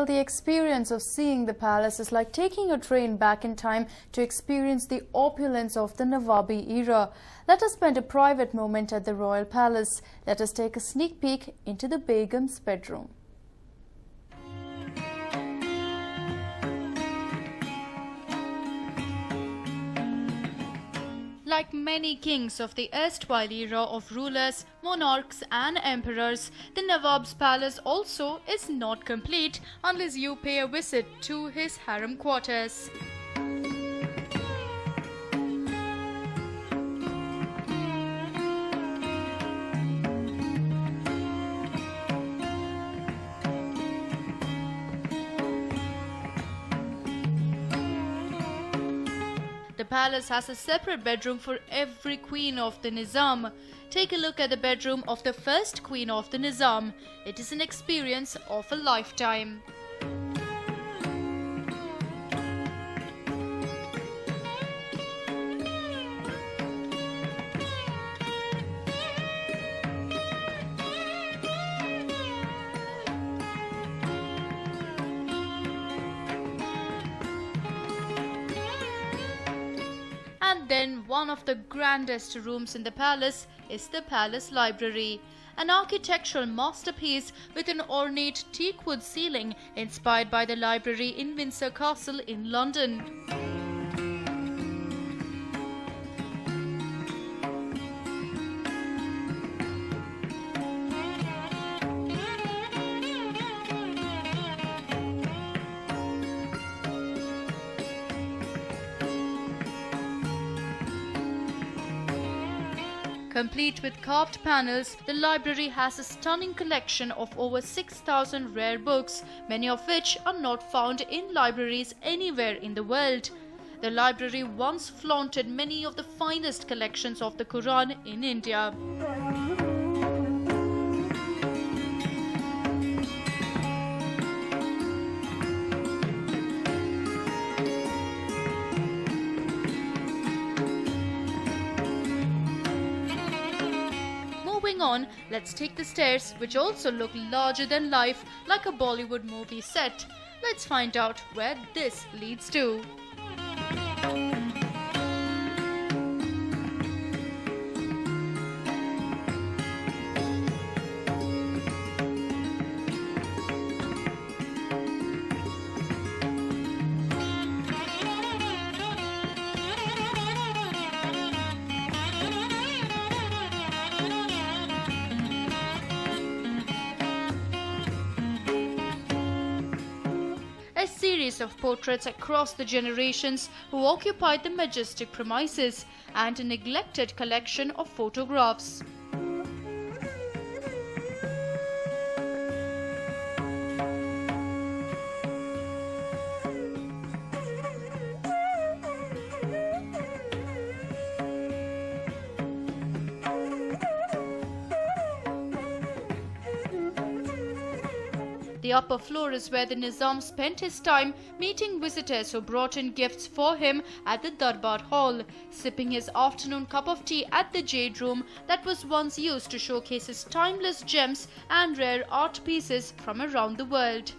The experience of seeing the palace is like taking a train back in time to experience the opulence of the Nawabi era. Let us spend a private moment at the royal palace. Let us take a sneak peek into the Begum's bedroom. Like many kings of the erstwhile era of rulers, monarchs and emperors, the Nawab's palace also is not complete unless you pay a visit to his harem quarters. The palace has a separate bedroom for every queen of the Nizam. Take a look at the bedroom of the first queen of the Nizam. It is an experience of a lifetime. And then one of the grandest rooms in the palace is the palace library, an architectural masterpiece with an ornate teakwood ceiling inspired by the library in Windsor Castle in London. Complete with carved panels, the library has a stunning collection of over 6,000 rare books, many of which are not found in libraries anywhere in the world. The library once flaunted many of the finest collections of the Quran in India. Moving on, let's take the stairs, which also look larger than life, like a Bollywood movie set. Let's find out where this leads to. A series of portraits across the generations who occupied the majestic premises, and a neglected collection of photographs. The upper floor is where the Nizam spent his time meeting visitors who brought in gifts for him at the Darbar Hall, sipping his afternoon cup of tea at the Jade Room that was once used to showcase his timeless gems and rare art pieces from around the world.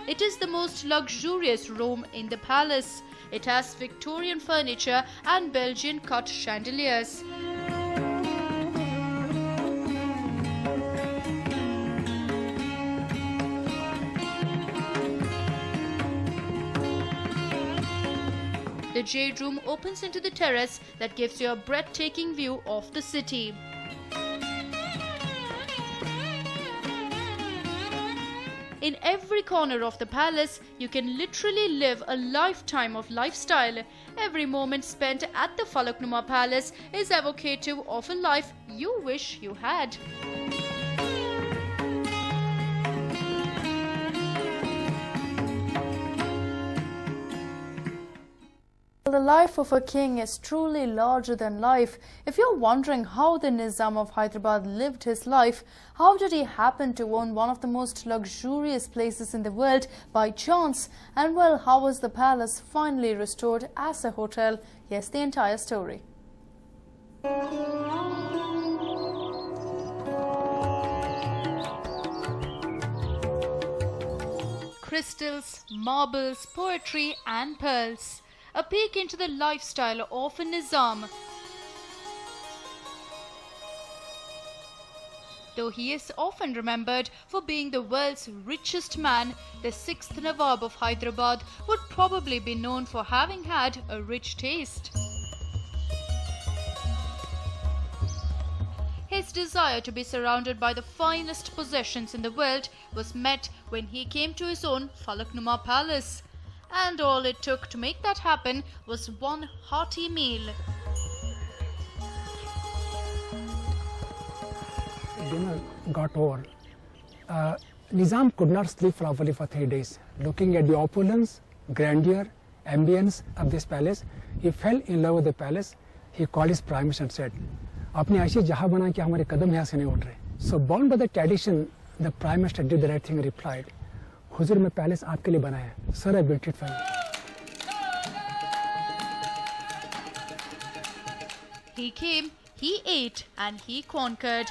It is the most luxurious room in the palace. It has Victorian furniture and Belgian cut chandeliers. The Jade Room opens into the terrace that gives you a breathtaking view of the city. In every corner of the palace, you can literally live a lifetime of lifestyle. Every moment spent at the Falaknuma Palace is evocative of a life you wish you had. The life of a king is truly larger than life. If you're wondering how the Nizam of Hyderabad lived his life, how did he happen to own one of the most luxurious places in the world by chance? And well, how was the palace finally restored as a hotel? Here's the entire story. Crystals, marbles, poetry and pearls. A peek into the lifestyle of a Nizam. Though he is often remembered for being the world's richest man, the 6th Nawab of Hyderabad would probably be known for having had a rich taste. His desire to be surrounded by the finest possessions in the world was met when he came to his own Falaknuma Palace. And all it took to make that happen was one hearty meal. Dinner got over. Nizam could not sleep properly for 3 days. Looking at the opulence, grandeur, ambience of this palace, he fell in love with the palace. He called his prime minister and said, "Apne ऐसी जहाँ बना कि हमारे कदम यहाँ से नहीं उठ रहे." So bound by the tradition, the prime minister did the right thing and replied, "हुजूर मैं palace आपके लिए बनाया है. Sir, I built it for you." He came, he ate, and he conquered.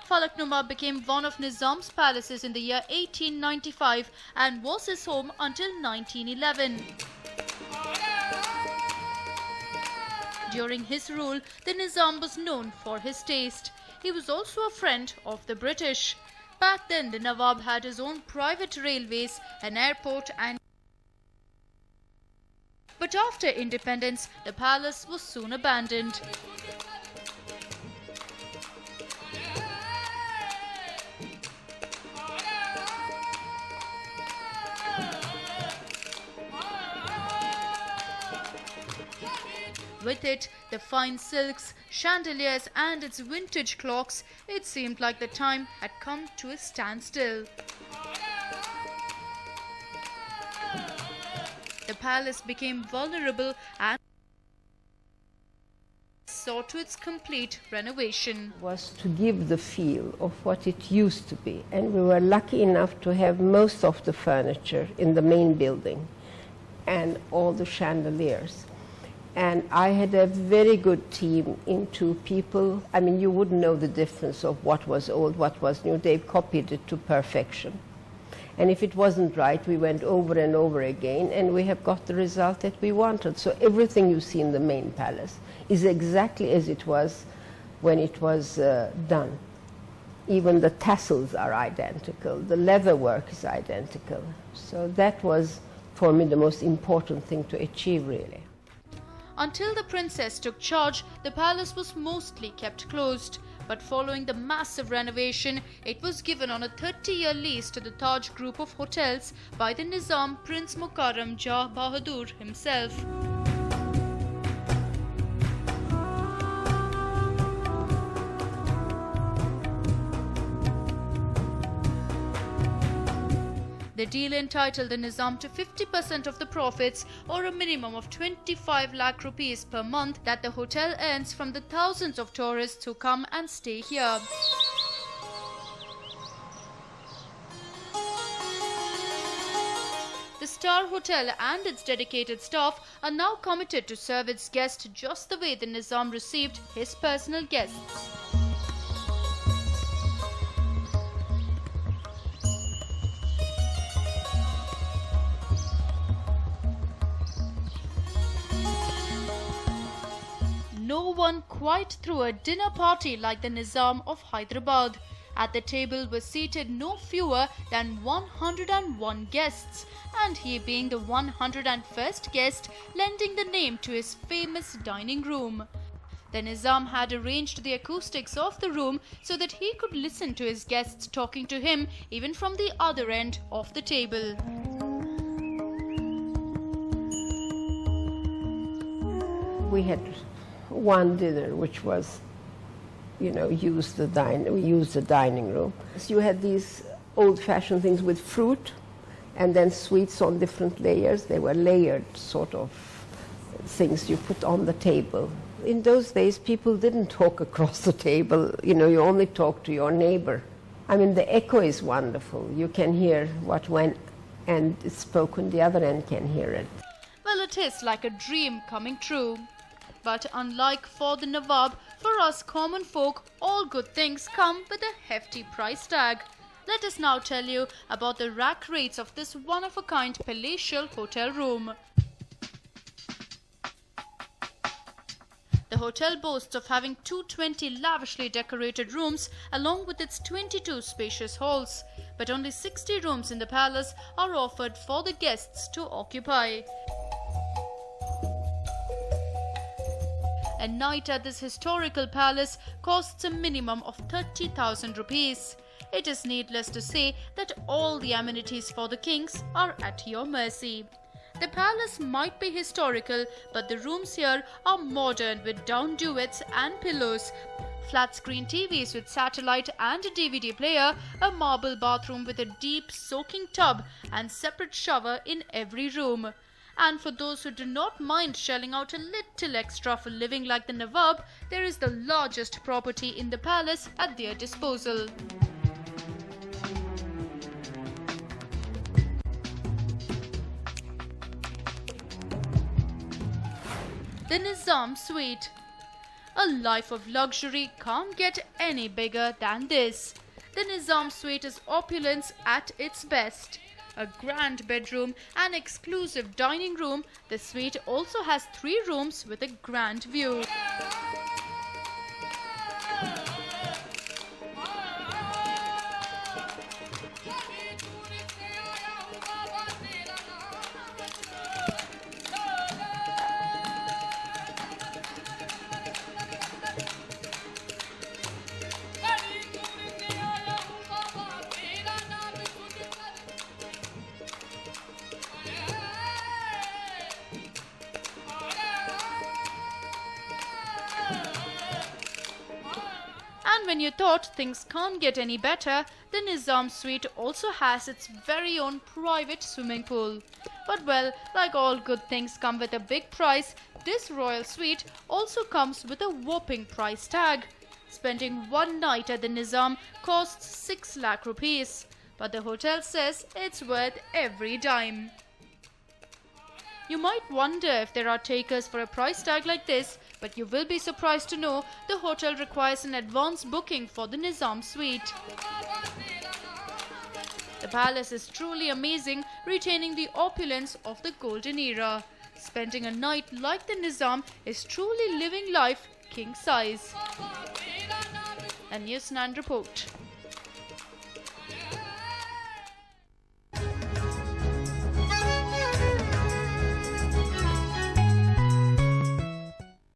Falaknuma became one of Nizam's palaces in the year 1895 and was his home until 1911. During his rule, the Nizam was known for his taste. He was also a friend of the British. Back then, the Nawab had his own private railways, an airport and... But after independence, the palace was soon abandoned. With it, the fine silks, chandeliers and its vintage clocks, it seemed like the time had come to a standstill. The palace became vulnerable and saw to its complete renovation. Was to give the feel of what it used to be, and we were lucky enough to have most of the furniture in the main building and all the chandeliers. And I had a very good team into people. I mean, you wouldn't know the difference of what was old, what was new. They copied it to perfection. And if it wasn't right, we went over and over again, and we have got the result that we wanted. So everything you see in the main palace is exactly as it was when it was done. Even the tassels are identical. The leather work is identical. So that was, for me, the most important thing to achieve, really. Until the princess took charge, the palace was mostly kept closed. But following the massive renovation, it was given on a 30-year lease to the Taj Group of hotels by the Nizam Prince Mukarram Jah Bahadur himself. The deal entitled the Nizam to 50% of the profits, or a minimum of 25 lakh rupees per month that the hotel earns from the thousands of tourists who come and stay here. The Star Hotel and its dedicated staff are now committed to serve its guests just the way the Nizam received his personal guests. No one quite threw a dinner party like the Nizam of Hyderabad. At the table were seated no fewer than 101 guests, and he being the 101st guest, lending the name to his famous dining room. The Nizam had arranged the acoustics of the room so that he could listen to his guests talking to him even from the other end of the table. We had one dinner which was, you know, we used the dining room. So you had these old-fashioned things with fruit and then sweets on different layers. They were layered sort of things you put on the table. In those days, people didn't talk across the table. You know, you only talked to your neighbor. I mean, the echo is wonderful. You can hear what went and it's spoken, the other end can hear it. Well, it is like a dream coming true. But unlike for the Nawab, for us common folk, all good things come with a hefty price tag. Let us now tell you about the rack rates of this one-of-a-kind palatial hotel room. The hotel boasts of having 220 lavishly decorated rooms along with its 22 spacious halls, but only 60 rooms in the palace are offered for the guests to occupy. A night at this historical palace costs a minimum of 30,000 rupees. It is needless to say that all the amenities for the kings are at your mercy. The palace might be historical, but the rooms here are modern with down duets and pillows, flat-screen TVs with satellite and a DVD player, a marble bathroom with a deep soaking tub and separate shower in every room. And for those who do not mind shelling out a little extra for living like the Nawab, there is the largest property in the palace at their disposal. The Nizam Suite. A life of luxury can't get any bigger than this. The Nizam Suite is opulence at its best. A grand bedroom, an exclusive dining room, the suite also has 3 rooms with a grand view. And when you thought things can't get any better, the Nizam Suite also has its very own private swimming pool. But well, like all good things come with a big price, this royal suite also comes with a whopping price tag. Spending one night at the Nizam costs 6 lakh rupees, but the hotel says it's worth every dime. You might wonder if there are takers for a price tag like this, but you will be surprised to know the hotel requires an advance booking for the Nizam Suite. The palace is truly amazing, retaining the opulence of the golden era. Spending a night like the Nizam is truly living life king size. A News9 report.